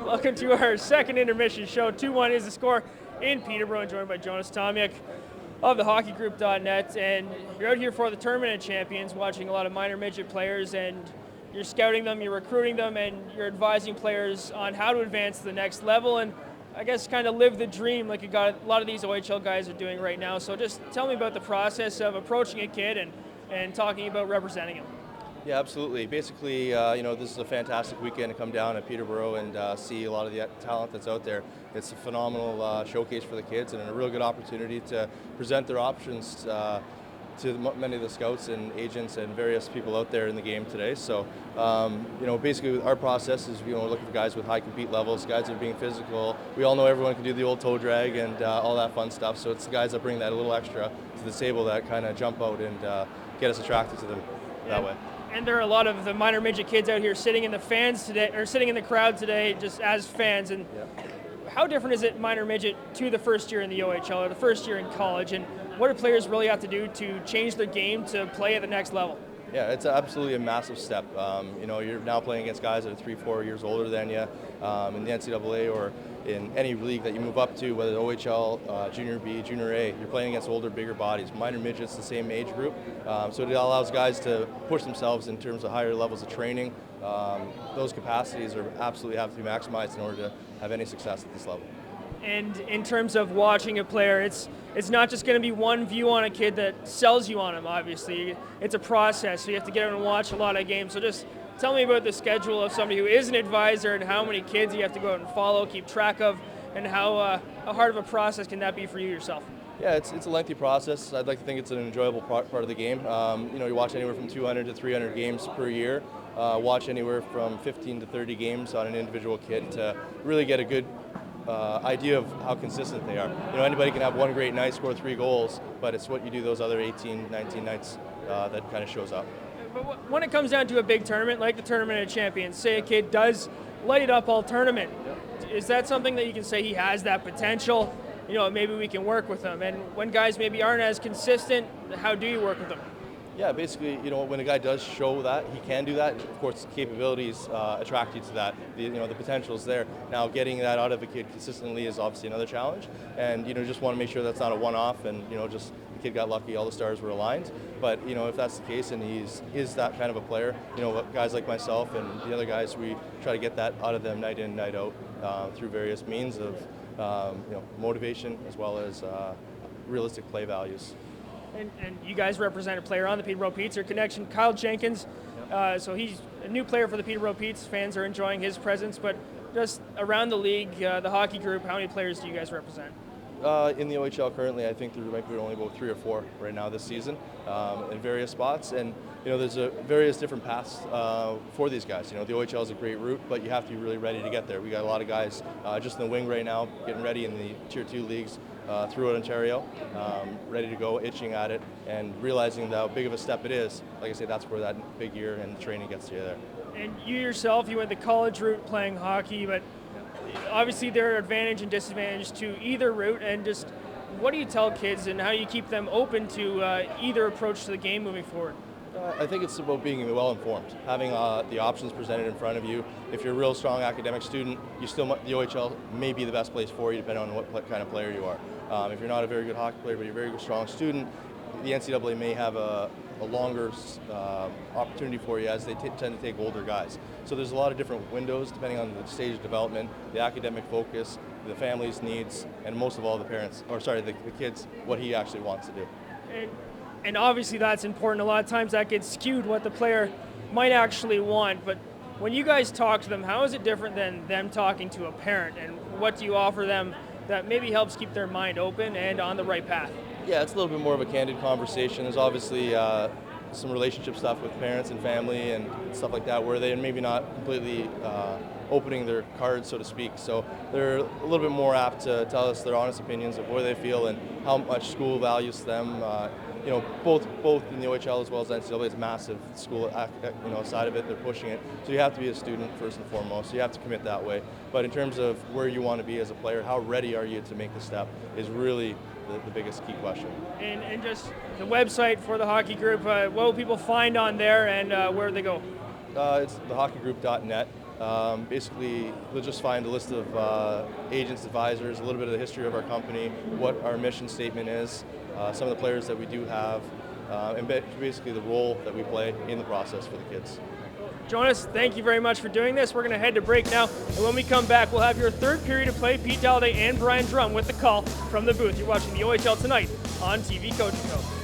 Welcome to our second intermission show. 2-1 is the score in Peterborough, and joined by Jonas Tomiak of the hockeygroup.net. And you're out here for the Tournament of Champions, watching a lot of minor midget players, and you're scouting them, you're recruiting them, and you're advising players on how to advance to the next level, and I guess kind of live the dream like a lot of these OHL guys are doing right now. So just tell me about the process of approaching a kid and talking about representing him. Yeah, absolutely. Basically, this is a fantastic weekend to come down at Peterborough and see a lot of the talent that's out there. It's a phenomenal showcase for the kids and a real good opportunity to present their options to many of the scouts and agents and various people out there in the game today. So, basically our process is, looking for guys with high compete levels, guys that are being physical. We all know everyone can do the old toe drag and all that fun stuff. So it's the guys that bring that a little extra to the table that kind of jump out and get us attracted to them that way. And there are a lot of the minor midget kids out here sitting in the fans today, or sitting in the crowd today, just as fans. And how different is it, minor midget, to the first year in the OHL or the first year in college? And what do players really have to do to change their game to play at the next level? Yeah, it's absolutely a massive step. You're now playing against guys that are 3-4 years older than you in the NCAA or in any league that you move up to, whether OHL, Junior B, Junior A. You're playing against older, bigger bodies. Minor midgets, the same age group. So it allows guys to push themselves in terms of higher levels of training. Those capacities absolutely have to be maximized in order to have any success at this level. And in terms of watching a player, it's not just going to be one view on a kid that sells you on him, obviously. It's a process, so you have to get out and watch a lot of games. So just tell me about the schedule of somebody who is an advisor and how many kids you have to go out and follow, keep track of, and how hard of a process can that be for you yourself? Yeah, it's a lengthy process. I'd like to think it's an enjoyable part of the game. You watch anywhere from 200 to 300 games per year. Watch anywhere from 15 to 30 games on an individual kid to really get a good idea of how consistent they are. Anybody can have one great night, score 3 goals, but it's what you do those other 18, 19 nights that kind of shows up. But when it comes down to a big tournament like the Tournament of Champions, say a kid does light it up all tournament, is that something that you can say he has that potential? Maybe we can work with him. And when guys maybe aren't as consistent, how do you work with them? Yeah, basically, when a guy does show that he can do that, of course, capabilities attract you to that. The potential is there. Now, getting that out of a kid consistently is obviously another challenge, and just want to make sure that's not a one-off, and just the kid got lucky, all the stars were aligned. But if that's the case, and he is that kind of a player, guys like myself and the other guys, we try to get that out of them night in, night out through various means of motivation as well as realistic play values. And you guys represent a player on the Peterborough Petes, your connection, Kyle Jenkins. So he's a new player for the Peterborough Petes. Fans are enjoying his presence. But just around the league, the hockey group, how many players do you guys represent? In the OHL currently, I think there might be only about 3 or 4 right now this season in various spots. And there's various different paths for these guys. The OHL is a great route, but you have to be really ready to get there. We got a lot of guys just in the wing right now, getting ready in the Tier 2 leagues throughout Ontario, ready to go, itching at it, and realizing how big of a step it is. Like I say, that's where that big year and training gets you there. And you yourself, you went the college route playing hockey, but obviously there are advantage and disadvantage to either route. And just what do you tell kids, and how do you keep them open to either approach to the game moving forward? I think it's about being well informed, having the options presented in front of you. If you're a real strong academic student, the OHL may be the best place for you, depending on what kind of player you are. If you're not a very good hockey player, but you're a very strong student, the NCAA may have a longer opportunity for you, as they tend to take older guys. So there's a lot of different windows depending on the stage of development, the academic focus, the family's needs, and most of all the kids, what he actually wants to do. And obviously that's important. A lot of times that gets skewed what the player might actually want. But when you guys talk to them, how is it different than them talking to a parent? And what do you offer them that maybe helps keep their mind open and on the right path? Yeah, it's a little bit more of a candid conversation. There's obviously some relationship stuff with parents and family and stuff like that where they're maybe not completely opening their cards, so to speak. So they're a little bit more apt to tell us their honest opinions of where they feel and how much school values them. Both in the OHL as well as NCAA, it's massive school, side of it, they're pushing it. So you have to be a student first and foremost, so you have to commit that way. But in terms of where you want to be as a player, how ready are you to make the step is really the biggest key question. And just the website for the hockey group, what will people find on there, and where do they go? It's thehockeygroup.net. Basically, they'll just find a list of agents, advisors, a little bit of the history of our company, what our mission statement is, some of the players that we do have, and basically the role that we play in the process for the kids. Jonas, thank you very much for doing this. We're going to head to break now, and when we come back, we'll have your third period of play. Pete Dalday and Brian Drum with the call from the booth. You're watching the OHL tonight on TV Coach Co.